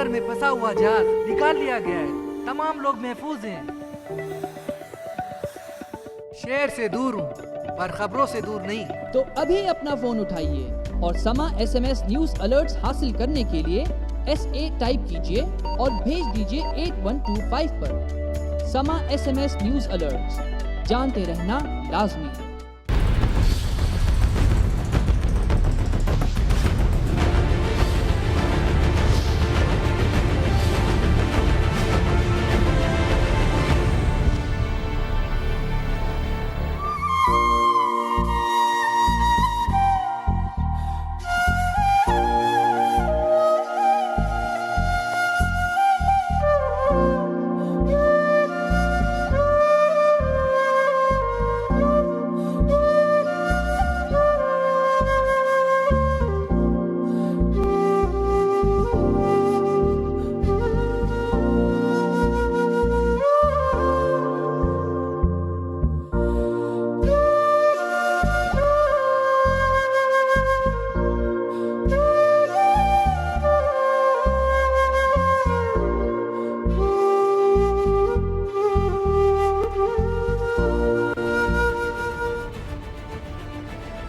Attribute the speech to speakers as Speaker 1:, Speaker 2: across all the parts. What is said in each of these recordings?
Speaker 1: سمندر میں پھنسا ہوا جہاز نکال لیا گیا ہے، تمام لوگ محفوظ ہیں۔ شہر سے دور ہوں پر خبروں سے دور نہیں۔
Speaker 2: تو ابھی اپنا فون اٹھائیے اور سما SMS نیوز الرٹس حاصل کرنے کے لیے SA ٹائپ کیجئے اور بھیج دیجئے 8125 پر۔ سما SMS نیوز الرٹس، جانتے رہنا لازمی ہے۔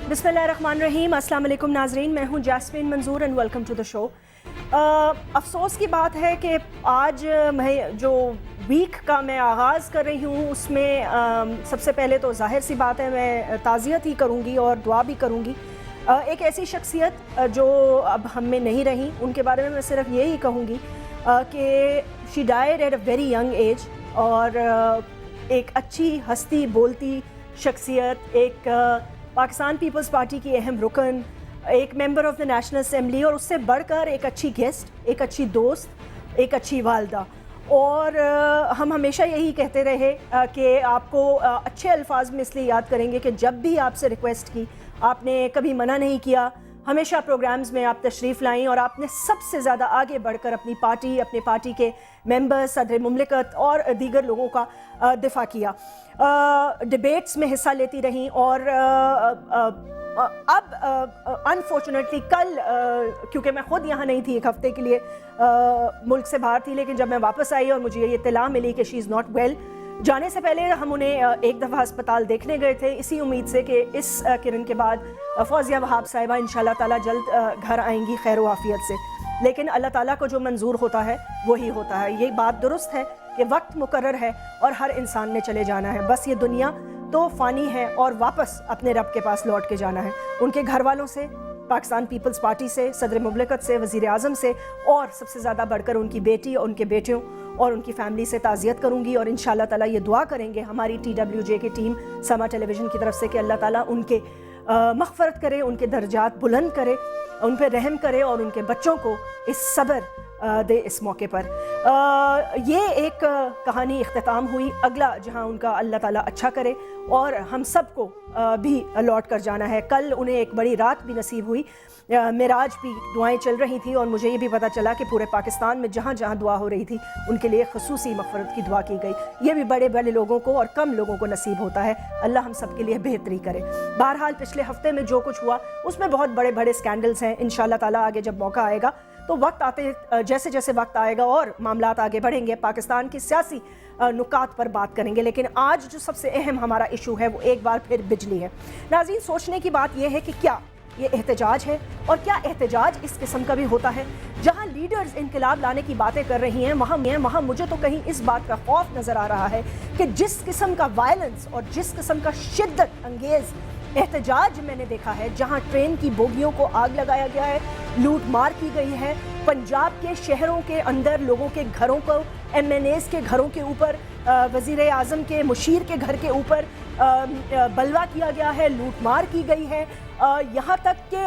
Speaker 3: بسم اللہ الرحمن الرحیم۔ السلام علیکم ناظرین، میں ہوں Jasmine Manzoor and welcome to the show. افسوس کی بات ہے کہ آج میں جو ویک کا میں آغاز کر رہی ہوں اس میں سب سے پہلے تو ظاہر سی بات ہے میں تعزیت ہی کروں گی اور دعا بھی کروں گی۔ ایک ایسی شخصیت جو اب ہم میں نہیں رہی، ان کے بارے میں صرف یہی کہوں گی کہ she died at a very young age, اور ایک اچھی ہستی بولتی شخصیت، ایک پاکستان پیپلز پارٹی کی اہم رکن، ایک member of the national assembly, اور اس سے بڑھ کر ایک اچھی گیسٹ، ایک اچھی دوست، ایک اچھی والدہ۔ اور ہم ہمیشہ یہی کہتے رہے کہ آپ کو اچھے الفاظ میں اس لیے یاد کریں گے کہ جب بھی آپ سے ریکویسٹ کی آپ نے کبھی منع نہیں کیا، ہمیشہ پروگرامز میں آپ تشریف لائیں اور آپ نے سب سے زیادہ آگے بڑھ کر اپنی پارٹی، اپنے پارٹی کے ممبر، صدر مملکت اور دیگر لوگوں کا دفاع کیا، ڈیبیٹس میں حصہ لیتی رہیں۔ اور اب انفارچونیٹلی کل، کیونکہ میں خود یہاں نہیں تھی، ایک ہفتے کے لیے ملک سے باہر تھی، لیکن جب میں واپس آئی اور مجھے یہ اطلاع ملی کہ شی از ناٹ ویل، جانے سے پہلے ہم انہیں ایک دفعہ ہسپتال دیکھنے گئے تھے، اسی امید سے کہ اس کرن کے بعد فوزیہ وہاب صاحبہ انشاءاللہ تعالیٰ جلد گھر آئیں گی خیر و عافیت سے، لیکن اللہ تعالیٰ کو جو منظور ہوتا ہے وہی ہوتا ہے۔ یہ بات درست ہے کہ وقت مقرر ہے اور ہر انسان نے چلے جانا ہے، بس یہ دنیا تو فانی ہے اور واپس اپنے رب کے پاس لوٹ کے جانا ہے۔ ان کے گھر والوں سے، پاکستان پیپلز پارٹی سے، صدر مملکت سے، وزیر اعظم سے، اور سب سے زیادہ بڑھ کر ان کی بیٹی اور ان کے بیٹیوں اور ان کی فیملی سے تعزیت کروں گی، اور انشاءاللہ تعالیٰ یہ دعا کریں گے ہماری TWJ کی ٹیم سما ٹیلی ویژن کی طرف سے کہ اللہ تعالیٰ ان کے مغفرت کرے، ان کے درجات بلند کرے، ان پہ رحم کرے اور ان کے بچوں کو اس صبر دے اس موقع پر۔ یہ ایک کہانی اختتام ہوئی، اگلا جہاں ان کا اللہ تعالیٰ اچھا کرے، اور ہم سب کو بھی لوٹ کر جانا ہے۔ کل انہیں ایک بڑی رات بھی نصیب ہوئی، معراج بھی دعائیں چل رہی تھیں، اور مجھے یہ بھی پتہ چلا کہ پورے پاکستان میں جہاں جہاں دعا ہو رہی تھی ان کے لیے خصوصی مغفرت کی دعا کی گئی۔ یہ بھی بڑے بڑے لوگوں کو اور کم لوگوں کو نصیب ہوتا ہے، اللہ ہم سب کے لیے بہتری کرے۔ بہرحال پچھلے ہفتے میں جو کچھ ہوا اس میں بہت بڑے بڑے سکینڈلز ہیں، انشاءاللہ تعالیٰ آگے جب موقع آئے گا تو وقت آتے جیسے جیسے وقت آئے گا اور معاملات آگے بڑھیں گے، پاکستان کی سیاسی نکات پر بات کریں گے، لیکن آج جو سب سے اہم ہمارا ایشو ہے وہ ایک بار پھر بجلی ہے۔ ناظرین، سوچنے کی بات یہ ہے کہ کیا یہ احتجاج ہے، اور کیا احتجاج اس قسم کا بھی ہوتا ہے؟ جہاں لیڈرز انقلاب لانے کی باتیں کر رہی ہیں وہاں مجھے تو کہیں اس بات کا خوف نظر آ رہا ہے کہ جس قسم کا وائلنس اور جس قسم کا شدت انگیز احتجاج میں نے دیکھا ہے، جہاں ٹرین کی بوگیوں کو آگ لگایا گیا ہے، لوٹ مار کی گئی ہے، پنجاب کے شہروں کے اندر لوگوں کے گھروں کو، MNAs کے گھروں کے اوپر، وزیر اعظم کے مشیر کے گھر کے اوپر بلوا کیا گیا ہے، لوٹ مار کی گئی ہے، یہاں تک کہ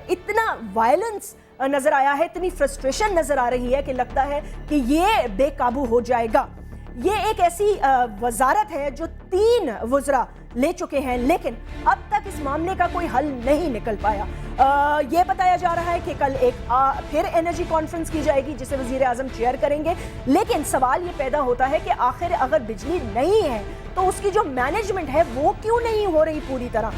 Speaker 3: اتنا وائلنس نظر آیا ہے، اتنی فرسٹریشن نظر آ رہی ہے کہ لگتا ہے کہ یہ بے قابو ہو جائے گا۔ یہ ایک ایسی وزارت ہے جو 3 وزراء لے چکے ہیں، لیکن اب تک اس معاملے کا کوئی حل نہیں نکل پایا۔ یہ بتایا جا رہا ہے کہ کل ایک پھر انرجی کانفرنس کی جائے گی جسے وزیر اعظم چیئر کریں گے، لیکن سوال یہ پیدا ہوتا ہے کہ آخر اگر بجلی نہیں ہے تو اس کی جو مینجمنٹ ہے وہ کیوں نہیں ہو رہی پوری طرح؟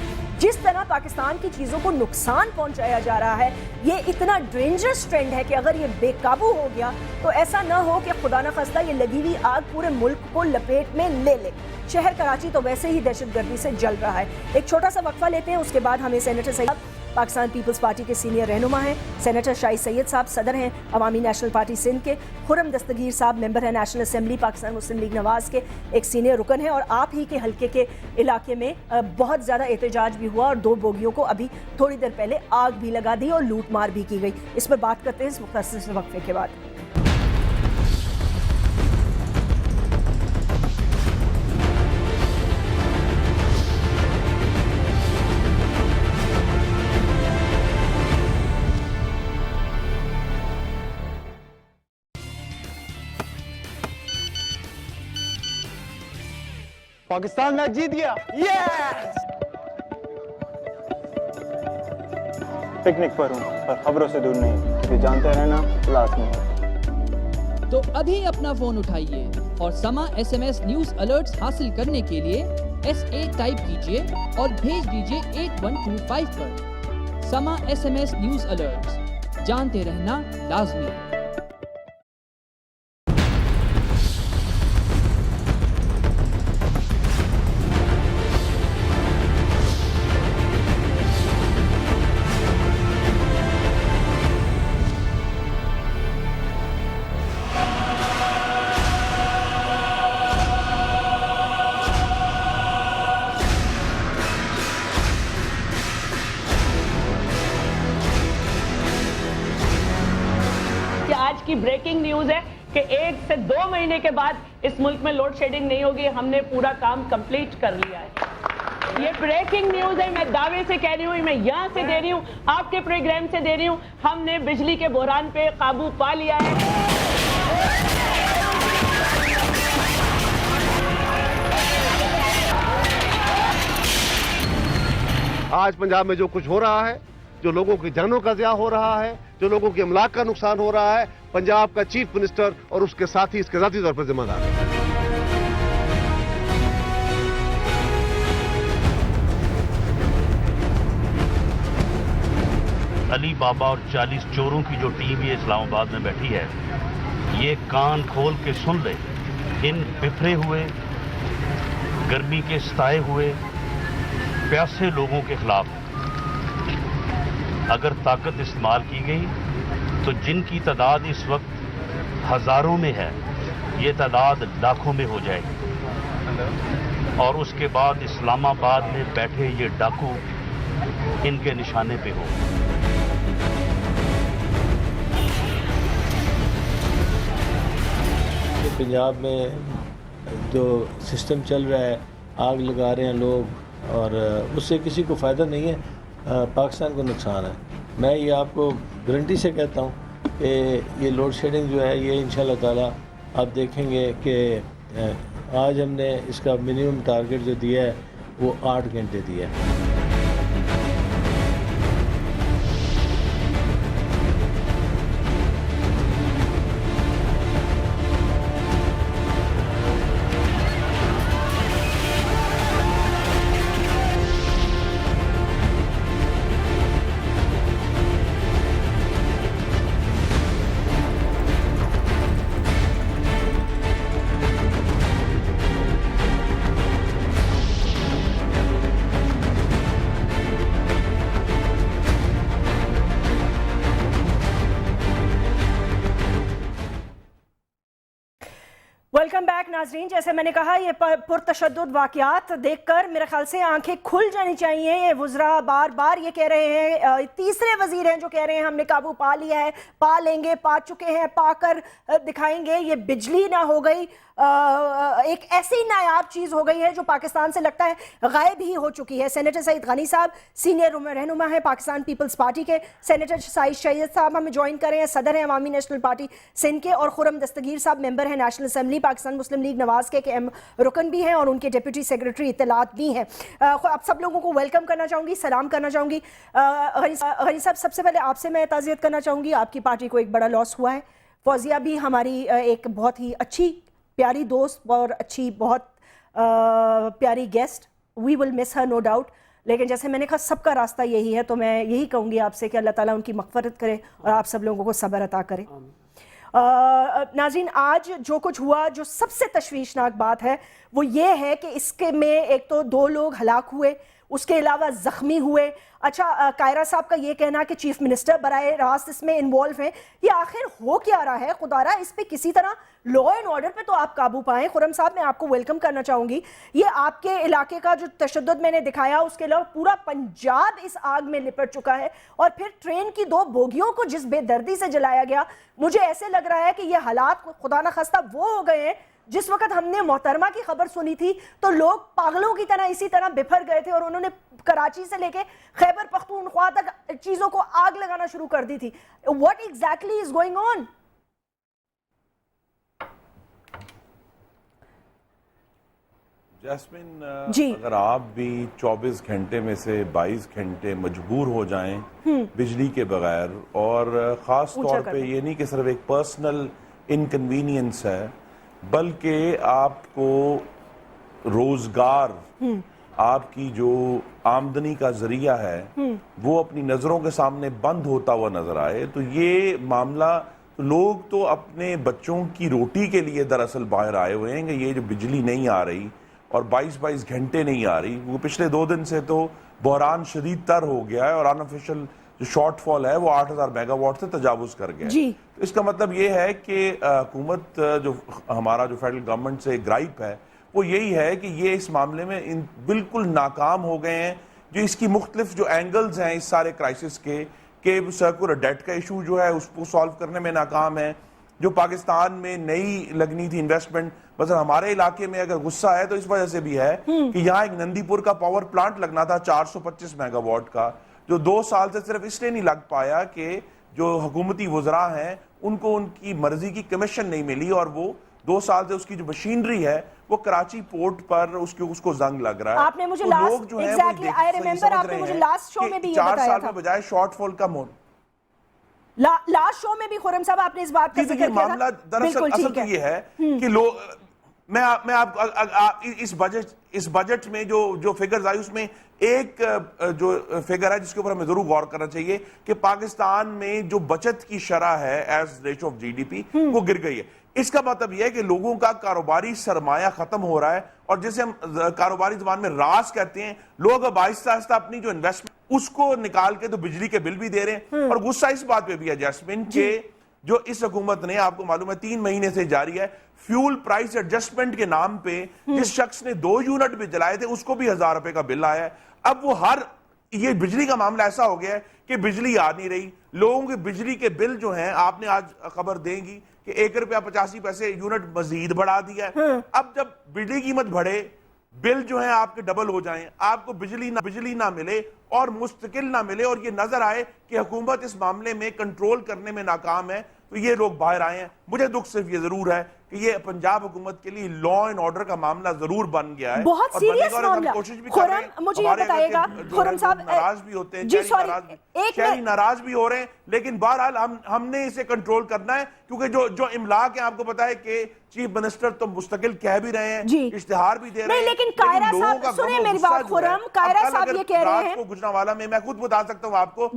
Speaker 3: جس طرح پاکستان کی چیزوں کو نقصان پہنچایا جا رہا ہے یہ اتنا ڈینجرس ٹرینڈ ہے کہ اگر یہ بے قابو ہو گیا تو ایسا نہ ہو کہ خدا نہ خواستہ یہ لگی ہوئی آگ پورے ملک کو لپیٹ میں لے لے. شہر کراچی تو ویسے ہی دہشت گردی سے جل رہا ہے. ایک چھوٹا سا وقفہ لیتے ہیں, اس کے بعد ہمیں سینیٹر سید پاکستان پیپلز پارٹی کے سینئر رہنما ہیں, سینیٹر شاہد سید صاحب صدر ہیں عوامی نیشنل پارٹی سندھ کے, خرم دستگیر صاحب ممبر ہیں نیشنل اسمبلی پاکستان مسلم لیگ نواز کے, ایک سینئر رکن ہیں, اور آپ ہی کے حلقے کے علاقے میں بہت زیادہ احتجاج بھی ہوا اور 2 بوگیوں کو ابھی تھوڑی دیر پہلے آگ بھی لگا دی اور لوٹ مار بھی کی گئی. اس پر بات کرتے ہیں اس مختصر وقفے کے بعد.
Speaker 4: پاکستان میچ جیت گیا. یس. پکنک پر ہوں پر خبروں سے دور نہیں, یہ جانتے رہنا لازمی ہے.
Speaker 2: تو ابھی اپنا فون اٹھائیے اور سما SMS نیوز الرٹس حاصل کرنے کے لیے SA ٹائپ کیجئے اور بھیج دیجئے 8125 پر. سما SMS نیوز الرٹس, جانتے رہنا لازمی ہے.
Speaker 5: آج کی بریکنگ نیوز ہے کہ 1 سے 2 مہینے کے بعد اس ملک میں لوڈ شیڈنگ نہیں ہوگی. ہم نے پورا کام کمپلیٹ کر لیا ہے. یہ بریکنگ نیوز ہے, میں دعوے سے کہہ رہی ہوں, میں یہاں سے دے رہی ہوں, آپ کے پروگرام سے دے رہی ہوں. ہم نے بجلی کے بحران پہ قابو پا لیا ہے.
Speaker 6: آج پنجاب میں جو کچھ ہو رہا ہے, جو لوگوں کی جانوں کا ضیاع ہو رہا ہے, جو لوگوں کے املاک کا نقصان ہو رہا ہے, پنجاب کا چیف منسٹر اور اس کے ساتھی اس کے ذاتی طور پر ذمہ دار ہیں.
Speaker 7: علی بابا اور 40 چوروں کی جو ٹیم یہ اسلام آباد میں بیٹھی ہے, یہ کان کھول کے سن لے. ان بفرے ہوئے, گرمی کے ستائے ہوئے, پیاسے لوگوں کے خلاف اگر طاقت استعمال کی گئی تو جن کی تعداد اس وقت ہزاروں میں ہے, یہ تعداد لاکھوں میں ہو جائے گی. اور اس کے بعد اسلام آباد میں بیٹھے یہ ڈاکو ان کے نشانے پہ ہو.
Speaker 8: پنجاب میں جو سسٹم چل رہا ہے, آگ لگا رہے ہیں لوگ, اور اس سے کسی کو فائدہ نہیں ہے, پاکستان کو نقصان ہے. میں یہ آپ کو گارنٹی سے کہتا ہوں کہ یہ لوڈ شیڈنگ جو ہے یہ انشاءاللہ تعالیٰ آپ دیکھیں گے کہ آج ہم نے اس کا منیمم ٹارگٹ جو دیا ہے وہ 8 گھنٹے دیا ہے.
Speaker 3: ویلکم بیک ناظرین. جیسے میں نے کہا یہ پرتشدد واقعات دیکھ کر میرے خیال سے آنکھیں کھل جانی چاہیے. یہ وزراء بار بار یہ کہہ رہے ہیں, تیسرے وزیر ہیں جو کہہ رہے ہیں ہم نے قابو پا لیا ہے, پا لیں گے, پا چکے ہیں, پا کر دکھائیں گے. یہ بجلی نہ ہو گئی, ایک ایسی نایاب چیز ہو گئی ہے جو پاکستان سے لگتا ہے غائب ہی ہو چکی ہے. سینیٹر سعید غنی صاحب سینئر رہنما ہیں پاکستان پیپلز پارٹی کے, سینیٹر شاہد سید صاحب ہمیں جوائن کر رہے ہیں, صدر ہیں عوامی نیشنل پارٹی سندھ کے, اور خرم دستگیر صاحب ممبر ہیں نیشنل اسمبلی پاکستان مسلم لیگ نواز کے اہم رکن بھی ہیں اور ان کے ڈپٹی سیکرٹری اطلاعات بھی ہیں. آپ سب لوگوں کو ویلکم کرنا چاہوں گی, سلام کرنا چاہوں گی. غنی صاحب سب سے پہلے آپ سے میں تعزیت کرنا چاہوں گی, آپ کی پارٹی کو ایک بڑا لاس ہوا ہے. فوزیہ بھی ہماری ایک بہت ہی اچھی پیاری دوست اور اچھی بہت پیاری گیسٹ, وی ول مس ہر نو ڈاؤٹ. لیکن جیسے میں نے کہا سب کا راستہ یہی ہے، تو میں یہی کہوں گی آپ سے کہ اللہ تعالیٰ ان کی مغفرت کرے اور آپ سب لوگوں کو صبر عطا کرے۔ ناظرین، آج جو کچھ ہوا، جو سب سے تشویشناک بات ہے وہ یہ ہے کہ اس کے میں ایک تو 2 لوگ ہلاک ہوئے، اس کے علاوہ زخمی ہوئے۔ اچھا، قائرہ صاحب کا یہ کہنا کہ چیف منسٹر براہ راست اس میں انوالو ہیں، یہ آخر ہو کیا رہا ہے؟ خدا رہا اس پہ کسی طرح لا اینڈ آرڈر پہ تو آپ قابو پائیں۔ خرم صاحب، میں آپ کو ویلکم کرنا چاہوں گی۔ یہ آپ کے علاقے کا جو تشدد میں نے دکھایا، اس کے علاوہ پورا پنجاب اس آگ میں لپٹ چکا ہے، اور پھر ٹرین کی 2 بوگیوں کو جس بے دردی سے جلایا گیا، مجھے ایسے لگ رہا ہے کہ یہ حالات خدا نخواستہ وہ ہو گئے ہیں جس وقت ہم نے محترمہ کی خبر سنی تھی تو لوگ پاگلوں کی طرح اسی طرح بپھر گئے تھے، اور انہوں نے کراچی سے لے کے خیبر پختونخوا تک چیزوں کو آگ لگانا شروع کر دی تھی۔ What exactly is going on؟
Speaker 9: Jasmine,
Speaker 3: ji,
Speaker 9: اگر آپ بھی 24 گھنٹے میں سے 22 گھنٹے مجبور ہو جائیں بجلی کے بغیر، اور خاص طور پہ یہ نہیں کہ صرف ایک پرسنل انکنوینئنس ہے بلکہ آپ کو روزگار، آپ کی جو آمدنی کا ذریعہ ہے وہ اپنی نظروں کے سامنے بند ہوتا ہوا نظر آئے، تو یہ معاملہ، لوگ تو اپنے بچوں کی روٹی کے لیے دراصل باہر آئے ہوئے ہیں کہ یہ جو بجلی نہیں آ رہی اور 22 گھنٹے نہیں آ رہی، وہ پچھلے 2 دن سے تو بحران شدید تر ہو گیا ہے، اور انآفیشل جو شارٹ فال ہے وہ 8000 میگا واٹ سے تجاوز کر گیا ہے۔ تو اس کا مطلب یہ ہے کہ حکومت، جو ہمارا جو فیڈرل گورنمنٹ سے گرائپ ہے وہ یہی ہے کہ یہ اس معاملے میں بالکل ناکام ہو گئے ہیں۔ جو اس کی مختلف جو اینگلز ہیں اس سارے کرائسس کے، کہ سرکولر ڈیٹ کا ایشو جو ہے اس کو سالو کرنے میں ناکام ہے، جو پاکستان میں نئی لگنی تھی انویسٹمنٹ، مثلا ہمارے علاقے میں اگر غصہ ہے تو اس وجہ سے بھی ہے کہ یہاں ایک نندی پور کا پاور پلانٹ لگنا تھا 425 میگا واٹ کا، جو 2 سال سے صرف اس لیے نہیں لگ پایا کہ جو حکومتی وزراء ہیں ان کو ان کی مرضی کی کمیشن نہیں ملی، اور وہ 2 سال سے اس کی جو مشینری ہے وہ کراچی پورٹ پر اس کو زنگ لگ رہا ہے۔
Speaker 3: آپ نے مجھے لاسٹ شو میں بھی یہ
Speaker 9: 4
Speaker 3: بتایا
Speaker 9: سال
Speaker 3: تھا،
Speaker 9: میں بجائے شارٹ فال کا
Speaker 3: لاسٹ شو میں بھی خرم صاحب آپ نے اس بات کا ذکر کیا تھا۔
Speaker 9: معاملہ دراصل اصل تو یہ ہے کہ میں آپ اس بجٹ میں جو فگرز آئی اس میں ایک جو فگر ہے جس کے اوپر ہمیں ضرور غور کرنا چاہیے کہ پاکستان میں جو بچت کی شرح ہے ایز ریشو آف GDP وہ گر گئی ہے۔ اس کا مطلب یہ ہے کہ لوگوں کا کاروباری سرمایہ ختم ہو رہا ہے، اور جسے ہم کاروباری زبان میں راس کہتے ہیں، لوگ اب آہستہ آہستہ اپنی جو انویسٹمنٹ اس کو نکال کے تو بجلی کے بل بھی دے رہے ہیں۔ اور غصہ اس بات پہ بھی ہے جیسمین کہ جو اس حکومت نے، آپ کو معلوم ہے 3 مہینے سے جاری ہے، فیول پرائس ایڈجسٹمنٹ کے نام پہ جس شخص نے 2 یونٹ بھی جلائے تھے اس کو بھی 1000 روپے کا بل آیا ہے۔ اب وہ یہ بجلی کا معاملہ ایسا ہو گیا ہے کہ بجلی آ نہیں رہی، لوگوں کے بجلی کے بل جو ہیں، آپ نے آج خبر دیں گی کہ 1 روپیہ 85 پیسے یونٹ مزید بڑھا دیا ہے۔ اب جب بجلی قیمت بڑھے، بل جو ہیں آپ کے ڈبل ہو جائیں، آپ کو بجلی نہ ملے اور مستقل نہ ملے، اور یہ نظر آئے کہ حکومت اس معاملے میں کنٹرول کرنے میں ناکام ہے، تو یہ لوگ باہر آئے ہیں۔ مجھے دکھ صرف یہ ضرور ہے کہ یہ پنجاب حکومت کے لیے لا اینڈ آرڈر کا معاملہ ضرور بن گیا ہے،
Speaker 3: بہت سیریس معاملہ۔ خرم، مجھے یہ بتائے گا، خرم صاحب
Speaker 9: ناراض بھی ہوتے ہیں، شہری ناراض بھی ہو رہے ہیں، لیکن بہرحال ہم نے اسے کنٹرول کرنا ہے، کیونکہ جو املاک ہیں آپ کو پتا ہے کہ چیف منسٹر تو مستقل کہہ بھی رہے ہیں، اشتہار بھی دے رہے ہیں،
Speaker 3: لیکن قائرہ صاحب سنیں میری بات، خرم، قائرہ صاحب یہ کہہ رہے ہیں،
Speaker 9: رات کو گجرانوالہ میں خود بتا سکتا ہوں آپ کو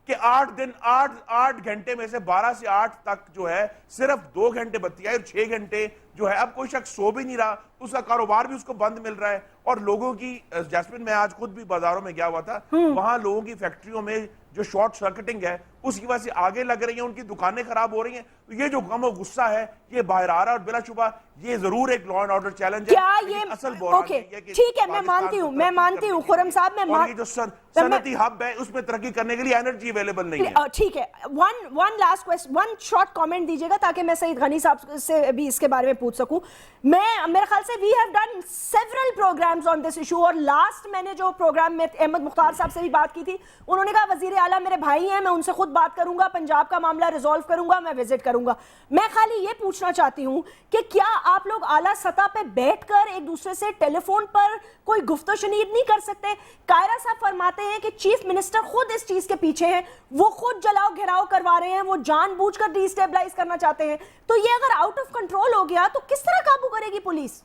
Speaker 9: کہ 8 گھنٹے میں سے 12 سے 8 تک جو ہے صرف 2 گھنٹے بتی آئی، اور 6 گھنٹے جو ہے اب کوئی شخص سو بھی نہیں رہا، اس کا کاروبار بھی اس کو بند مل رہا ہے، اور لوگوں کی، جیسمین میں آج خود بھی بازاروں میں گیا ہوا تھا، وہاں لوگوں کی فیکٹریوں میں جو شارٹ سرکٹنگ ہے اس کی وجہ سے آگے لگ رہی ہیں، ان کی دکانیں خراب ہو رہی ہیں، تو یہ جو غم و غصہ ہے یہ باہر آ رہا ہے، اور بلا شبہ یہ ضرور ایک لا اینڈ آرڈر چیلنج ہے۔
Speaker 3: کیا یہ اوکے ٹھیک ہے، میں مانتی ہوں خرم صاحب،
Speaker 9: اور یہ جو صنعتی ہب ہے اس میں ترقی کرنے کے لیے انرجی اویلیبل نہیں ہے۔
Speaker 3: ٹھیک ہے، one last question, one short comment دیجیے گا تاکہ میں سعید غنی صاحب سے بھی اس کے بارے میں پوچھ سکوں۔ میرے خیال سے we have done several programmes on this issue, اور لاسٹ میں نے جو پروگرام میں احمد مختار صاحب سے بھی بات کی تھی، انہوں نے کہا وزیر اعلیٰ میرے بھائی ہیں، میں ان سے خود بات کروں گا، پنجاب کا معاملہ ریزالو کروں گا، میں وزٹ کروں گا۔ میں خالی یہ پوچھنا چاہتی ہوں کہ کیا آپ لوگ اعلیٰ سطح پہ بیٹھ کر ایک دوسرے سے ٹیلی فون پر کوئی گفت و شنید نہیں کر سکتے؟ قائرہ صاحب فرماتے ہیں کہ چیف منسٹر خود اس چیز کے پیچھے ہیں، وہ خود جلاؤ گھیراؤ کروا رہے ہیں، وہ جان بوجھ کر ڈی اسٹیبلائز کرنا چاہتے ہیں، تو یہ اگر آؤٹ آف کنٹرول ہو گیا تو کس طرح قابو کرے گی پولیس؟